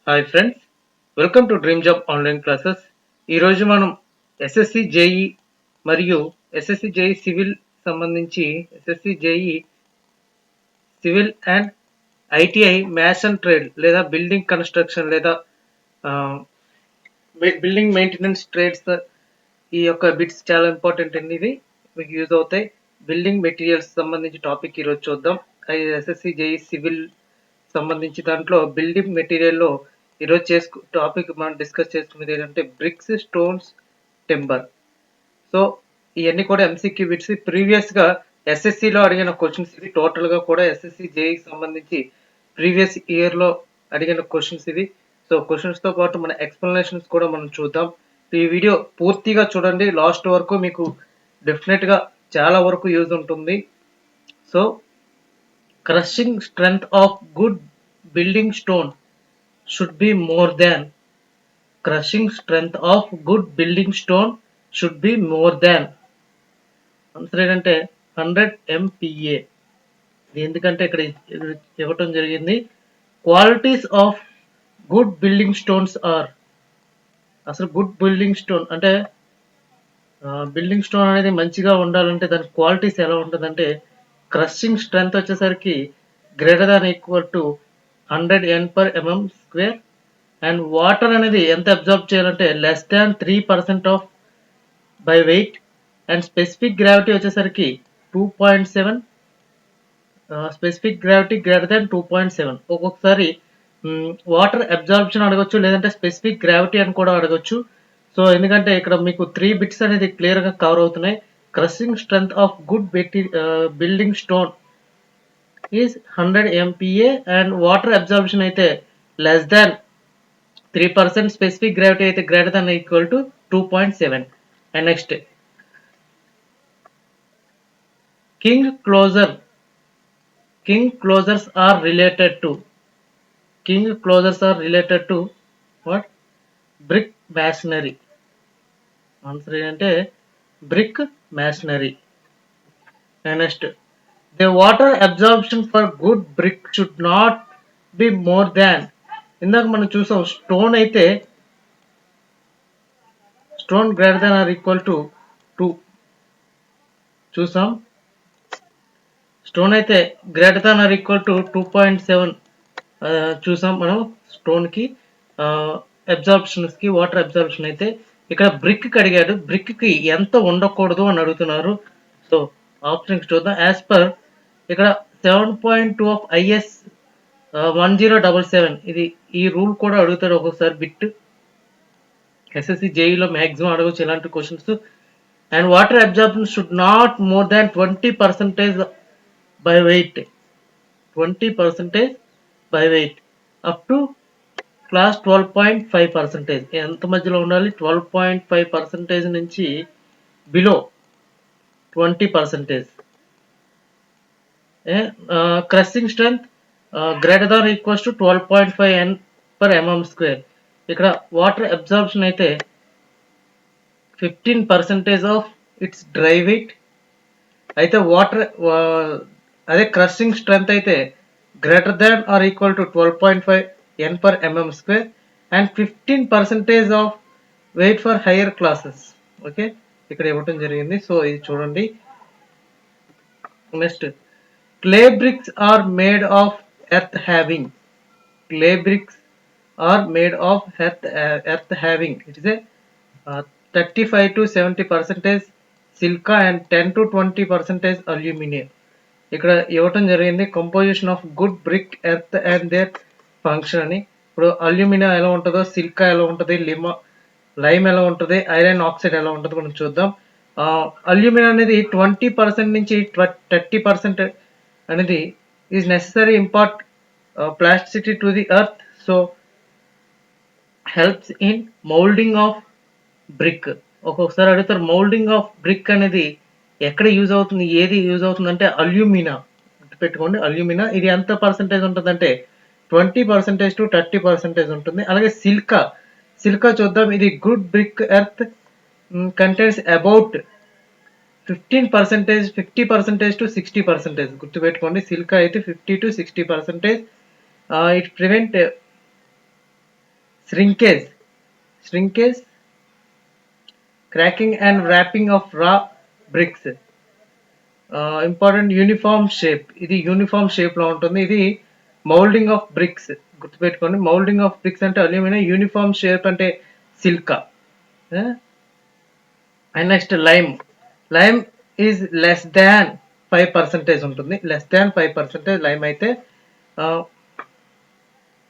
Hi friends, welcome to dream job online classes. ఈరోజు మనం SSC JEE మరియు SSC JEE civil సంబంధించి SSC JEE civil and ITI maths and trade లేదా building construction లేదా building maintenance trades ఈ యొక్క bits చాలా ఇంపార్టెంట్ అండి. ఇది మీకు యూజ్ అవుతాయి. బిల్డింగ్ మెటీరియల్స్ సంబంధించి టాపిక్ ఈరోజు చూద్దాం. ఎస్ఎస్సి జేఈ సివిల్ సంబంధించి దాంట్లో బిల్డింగ్ మెటీరియల్లో ఈరోజు టాపిక్ మనం డిస్కస్ చేసుకునేది ఏంటంటే బ్రిక్స్, స్టోన్స్, టింబర్. సో ఇవన్నీ కూడా ఎంసీక్యూ బిట్స్. ప్రీవియస్గా ఎస్ఎస్సిలో అడిగిన క్వశ్చన్స్ ఇవి. టోటల్గా కూడా ఎస్ఎస్సి జేఈకి సంబంధించి ప్రీవియస్ ఇయర్లో అడిగిన క్వశ్చన్స్ ఇవి. సో క్వశ్చన్స్తో పాటు మన ఎక్స్ప్లెనేషన్స్ కూడా మనం చూద్దాం. ఈ వీడియో పూర్తిగా చూడండి, లాస్ట్ వరకు మీకు డెఫినెట్గా చాలా వరకు యూజ్ ఉంటుంది. So crushing strength of good building stone should be more than crushing strength of good building stone should be more than answer ఏంటంటే 100 MPa. ఎందుకంటే ఇక్కడ ఇవ్వటం జరిగింది qualities of good building stones are. అసలు గుడ్ బిల్డింగ్ స్టోన్ అంటే building stone అనేది మంచిగా ఉండాలంటే దాని క్వాలిటీస్ ఎలా ఉంటుందంటే క్రషింగ్ స్ట్రెంగ్త్ వచ్చేసరికి greater than equal to 100 N/mm². And water అనేది ఎంత అబ్జర్వ్ చేయాలంటే less than 3% of by weight. And specific gravity వచ్చేసరికి 2.7, స్పెసిఫిక్ గ్రావిటీ గ్రేటర్ దాన్ 2.7. ఒక్కొక్కసారి వాటర్ అబ్జార్ప్షన్ అడగొచ్చు, లేదంటే స్పెసిఫిక్ గ్రావిటీ అని కూడా అడగొచ్చు. సో ఎందుకంటే ఇక్కడ మీకు 3 బిట్స్ అనేది క్లియర్గా కవర్ అవుతున్నాయి. Crushing strength of good building stone is 100 MPa and water absorption అయితే లెస్ దాన్ 3%, స్పెసిఫిక్ గ్రావిటీ అయితే greater than equal to 2.7. And next king closers are related to what? Brick masonry. Answer ఏంటంటే brick masonry. And next the water absorption for good brick should not be more than. ఇందాక మనం చూసాం stone అయితే stone greater than or equal to 2 చూసాం. Stone అయితే greater than or equal to 2.7 చూసాం మనం స్టోన్కి అబ్జార్ప్షన్స్కి. Water absorption అయితే ఇక్కడ బ్రిక్కి అడిగాడు, బ్రిక్కి ఎంత ఉండకూడదు అని అడుగుతున్నారు. సో ఆప్షన్స్ చూద్దాం. యాజ్ పర్ ఇక్కడ 7.2 ఆఫ్ IS 1077 ఇది ఈ రూల్ కూడా అడుగుతాడు ఒక్కొక్కసారి బిట్. ఎస్ఎస్సి జేఈలో మ్యాక్సిమం అడగచ్చు ఇలాంటి questions. And water absorption should not more than 20% by weight. 20% by weight up to class 12.5%. ఎంత మధ్యలో ఉండాలి? 12.5% నుంచి below 20%. Crushing strength greater than equals to 12.5 N/mm². ఇక్కడ వాటర్ అబ్జార్ప్షన్ అయితే 15% ఆఫ్ ఇట్స్ డ్రై వెయిట్. అయితే water అదే క్రషింగ్ స్ట్రెంగ్త్ అయితే greater than or equal to 12.5 N/mm² and 15% of weight for higher classes. Okay, ఇక్కడ ఇవ్వటం జరిగింది. సో ఇది చూడండి. Next clay bricks are made of earth having. Clay bricks are made of earth having it is a 35 to 70% silica and 10 to 20% aluminium. ఇక్కడ ఇవ్వటం జరిగింది composition of good brick earth and their function అని. ఇప్పుడు aluminium ఎలా ఉంటుందో, సిల్కా ఎలా ఉంటుంది, lime ఎలా ఉంటుంది, ఐరన్ ఆక్సైడ్ ఎలా ఉంటుందో మనం చూద్దాం. అల్యూమినియం అనేది 20% నుంచి 30% అనేది is necessary impart plasticity to the earth. So helps in moulding of brick. ఒక్కొక్కసారి అడుగుతారు మౌల్డింగ్ ఆఫ్ బ్రిక్ అనేది ఎక్కడ యూజ్ అవుతుంది, ఏది యూజ్ అవుతుంది అంటే అల్యూమినా. గుర్తుపెట్టుకోండి, అల్యూమినా. ఇది ఎంత పర్సంటేజ్ ఉంటుందంటే 20% to 30% ఉంటుంది. అలాగే సిల్కా చూద్దాం. ఇది good brick earth contains about 15%, 50% to 60%. గుర్తుపెట్టుకోండి, సిల్కా అయితే 50 to 60%. It prevent Shrinkage, shrinkage, cracking and wrapping of raw bricks. Important uniform shape, ఇది యూనిఫామ్ షేప్ లో ఉంటుంది. ఇది మౌల్డింగ్ ఆఫ్ బ్రిక్స్, గుర్తుపెట్టుకోండి. మౌల్డింగ్ ఆఫ్ బ్రిక్స్ అంటే అల్యూమినియం, యూనిఫామ్ షేప్ అంటే silica. And next lime, lime is less than 5% ఉంటుంది. Less than 5% lime అయితే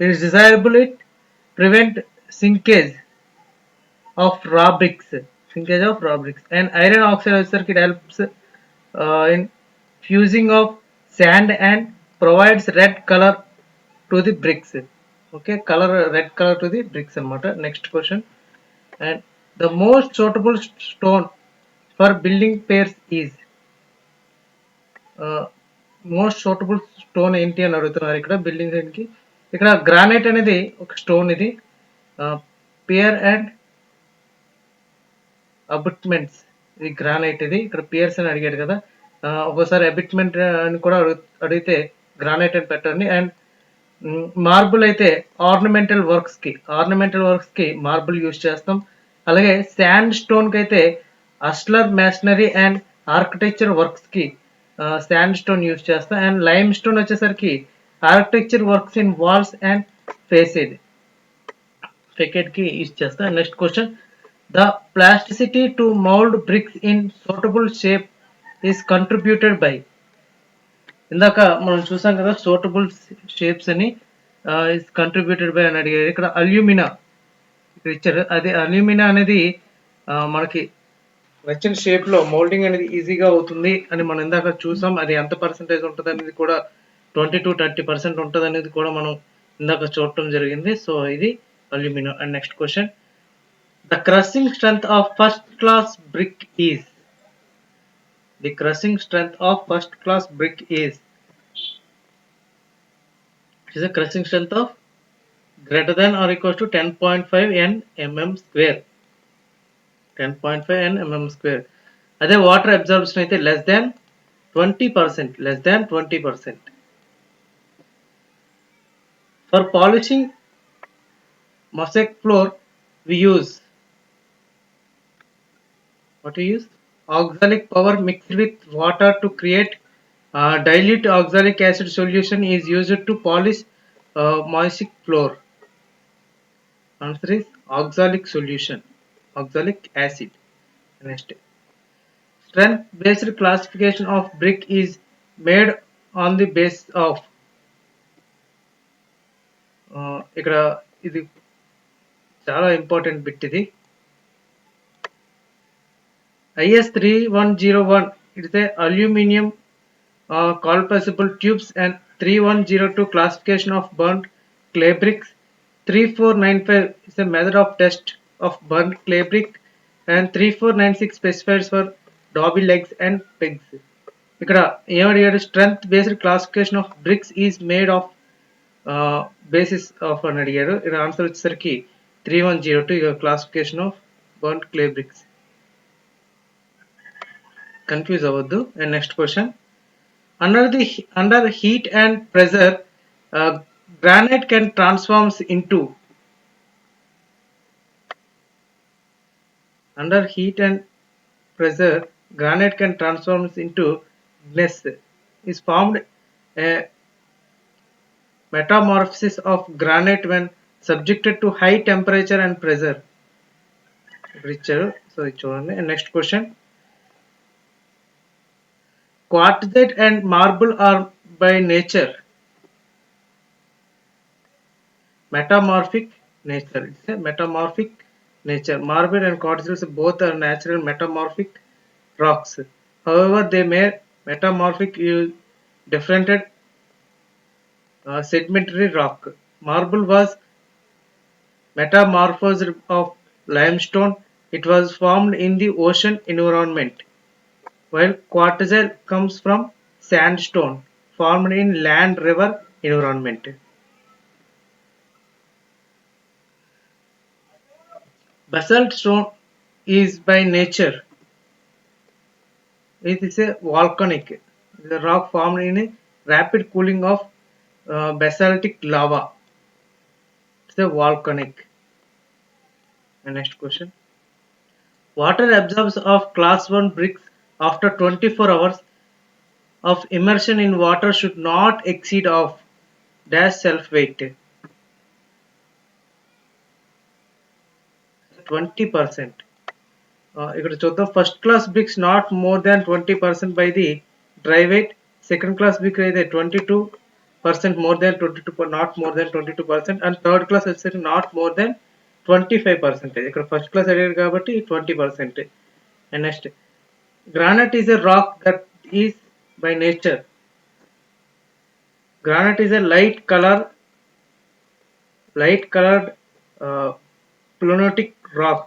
it is desirable, it prevent shrinkage of raw bricks, shrinkage of raw bricks. And iron oxide వచ్చేసరికి it helps in fusing of sand and provides red color to the bricks. Okay, color, red color to the bricks anamata. Next question. And the most suitable stone for building pairs is most suitable stone ఏంటి అని అడుగుతున్నారు ఇక్కడ building కి. ఇక్కడ granite అనేది ఒక stone, ఇది pear and అబట్మెంట్స్, ఇది గ్రానైట్. ఇది ఇక్కడ పియర్స్ అని అడిగాడు కదా, ఒకసారి అబిట్మెంట్ అని కూడా అడిగితే గ్రానైట్ అని పెట్టండి. అండ్ మార్బుల్ అయితే ఆర్నమెంటల్ వర్క్స్ కి మార్బుల్ యూజ్ చేస్తాం. అలాగే శాండ్ స్టోన్ కి అయితే ashlar masonry and architecture works కి శాండ్ స్టోన్ యూజ్ చేస్తాం. అండ్ లైమ్ స్టోన్ వచ్చేసరికి architecture works in walls and facade కి యూజ్ చేస్తాం. Next question. The plasticity to mold bricks in suitable shape is contributed by. ఇందాక మనం చూసాం కదా suitable shapes అని, ఇస్ కంట్రిబ్యూటెడ్ బై అని అడిగారు. ఇక్కడ అల్యూమినా ఇక్కడ ఇచ్చారు. అదే అల్యూమినా అనేది మనకి నచ్చిన షేప్ లో మోల్డింగ్ అనేది ఈజీగా అవుతుంది అని మనం ఇందాక చూసాం. అది ఎంత పర్సెంటేజ్ ఉంటుంది అనేది కూడా 20 to 30% ఉంటుంది అనేది కూడా మనం ఇందాక చూడటం జరిగింది. సో ఇది alumina. And next question. The crushing strength of first class brick is. The crushing strength of first class brick is. It is a crushing strength of greater than or equal to 10.5 nmm square. 10.5 nmm square. అదే water absorption అయితే less than 20%. Less than 20%. For polishing mosaic floor, we use. What we use? Oxalic power mixed with water to create dilute oxalic acid solution is used to polish mosaic floor. Answer is oxalic solution, oxalic acid. Next. Strength based classification of brick is made on the basis of. ఇక్కడ ఇది చాలా important bit. ఇది IS 3101, it is a aluminium colpasible tubes, and 3102 classification of burnt clay bricks. 3495 is a method of test of burnt clay brick, and 3496 specifies for dobby legs and pegs. ఇక్కడ ఏమడిగాడు? Strength based classification of bricks is made of basis of అని అడిగారు. ఇక్కడ answer వచ్చేసరికి 3102 classification of burnt clay bricks. Confuse అవ్వద్దు. And next question. Under heat and pressure granite can transforms into. Under heat and pressure, granite can transform into gneiss. Is formed a metamorphosis of granite when subjected to high temperature and pressure. Richer. So, and next question. Quartzite and marble are by nature metamorphic nature. It's a metamorphic nature. Marble and quartzite both are natural metamorphic rocks. However, they may metamorphic use different sedimentary rock. Marble was metamorphosed of limestone. It was formed in the ocean environment, while quartzite comes from sandstone formed in land river environment. Basalt stone is by nature. It is a volcanic. It is a rock formed in a rapid cooling of basaltic lava. It's a volcanic. And next question. Water absorbs of class 1 bricks after 24 hours of immersion in water should not exceed of dash self weight 20%. ఇక్కడ చూద్దాం first class bricks not more than 20% by the dry weight second class brick అయితే 22% more than 22 not more than 22% and third class వచ్చేసరికి not more than 25%. ఇక్కడ first class అడిగారు కాబట్టి 20%. And next granite is a rock that is by nature granite is a light colored plutonic rock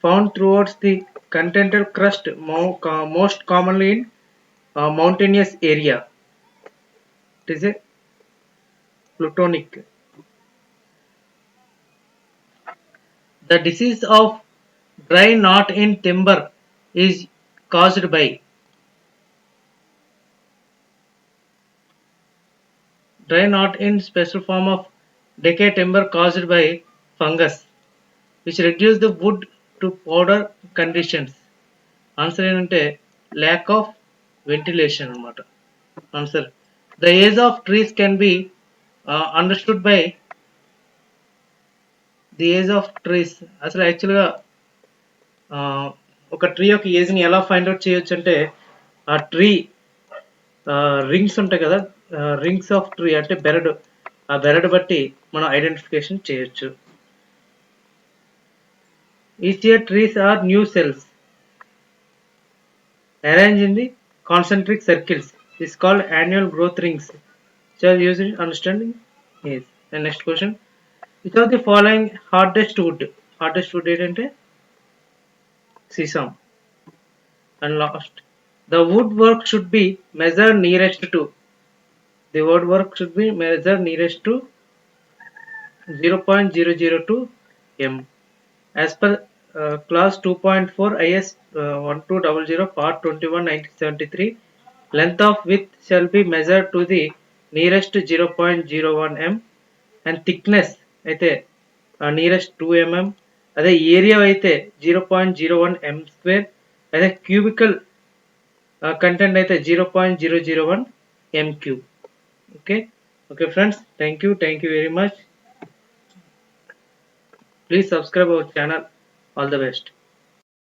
found throughout the continental crust most commonly in mountainous area. It is a plutonic. The disease of dry knot in timber is caused by dry knot in special form of decay timber caused by fungus which reduce the wood to powder conditions. Answer ఏంటంటే lack of ventilation అనమాట. Answer the age of trees can be understood by the age of trees. అసలు యాక్చువల్గా ఒక tree యొక్క ఏజ్ని ఎలా find out చేయొచ్చు అంటే ఆ ట్రీ రింగ్స్ ఉంటాయి కదా, రింగ్స్ ఆఫ్ ట్రీ అంటే బెరడు, ఆ బెరడు బట్టి మనం ఐడెంటిఫికేషన్ చేయొచ్చు. Each year trees are new cells arranged in the concentric circles. This is called annual growth rings. Shall use it understanding? Yes. And next question. Which of the following hardest wood? Hardest wood ఏంటంటే sesame. And last. The woodwork should be measured nearest to. The woodwork should be measured nearest to 0.002 m. As per class 2.4 IS 1200 part 21 1973, length of width shall be measured to the nearest 0.01 m and thickness అయితే nearest 2 mm. అదే area అయితే 0.01 m square. అదే cubical content అయితే 0.001 m cube. Okay friends, thank you very much. Please subscribe our channel. All the best.